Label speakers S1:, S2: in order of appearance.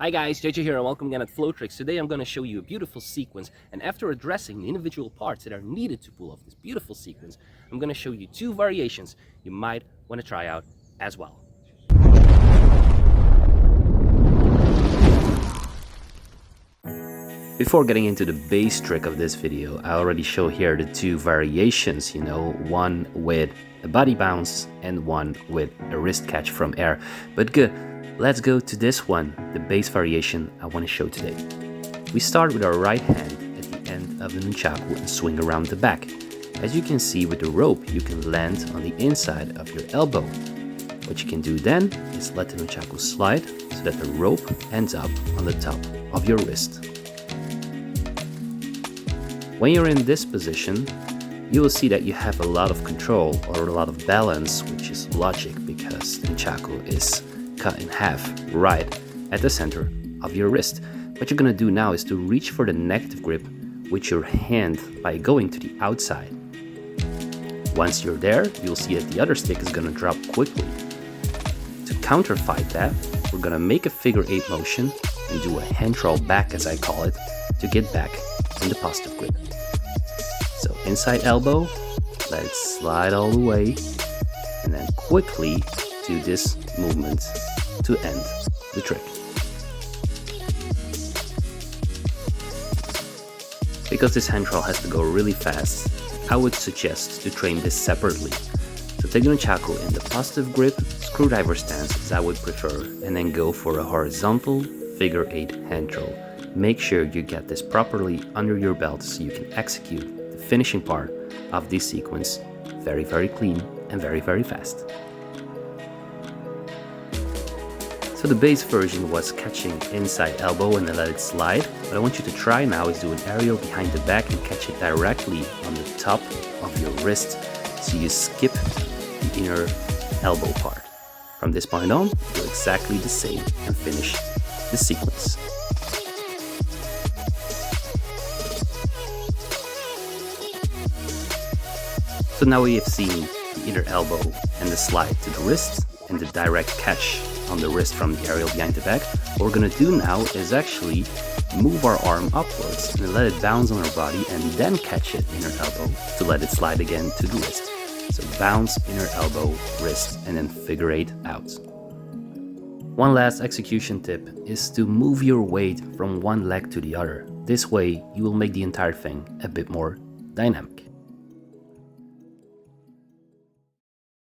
S1: Hi guys, JJ here and welcome again at Flowtricks. Today I'm going to show you a beautiful sequence, and after addressing the individual parts that are needed to pull off this beautiful sequence, I'm going to show you two variations you might want to try out as well. Before getting into the base trick of this video, I already show here the two variations, one with a body bounce and one with a wrist catch from air. But good, let's go to this one, the base variation I want to show today. We start with our right hand at the end of the nunchaku and swing around the back. As you can see with the rope, you can land on the inside of your elbow. What you can do then is let the nunchaku slide so that the rope ends up on the top of your wrist. When you're in this position, you will see that you have a lot of control or a lot of balance, which is logic because the nunchaku is cut in half right at the center of your wrist. What you're gonna do now is to reach for the negative grip with your hand by going to the outside. Once you're there, you'll see that the other stick is gonna drop quickly. To counterfight that, we're gonna make a figure 8 motion and do a hand roll back, as I call it, to get back in the positive grip. So inside elbow, let it slide all the way, and then quickly do this movement to end the trick. Because this hand roll has to go really fast, I would suggest to train this separately. So take the nunchaku in the positive grip, screwdriver stance as I would prefer, and then go for a horizontal figure 8 hand roll. Make sure you get this properly under your belt so you can execute the finishing part of this sequence very, very clean and very, very fast. So the base version was catching inside elbow and then let it slide. What I want you to try now is do an aerial behind the back and catch it directly on the top of your wrist. So you skip the inner elbow part. From this point on, do exactly the same and finish the sequence. So now we have seen the inner elbow and the slide to the wrist and the direct catch on the wrist from the aerial behind the back. What we're gonna do now is actually move our arm upwards and let it bounce on our body and then catch it inner elbow to let it slide again to the wrist. So bounce, inner elbow, wrist, and then figure 8 out. One last execution tip is to move your weight from one leg to the other. This way you will make the entire thing a bit more dynamic.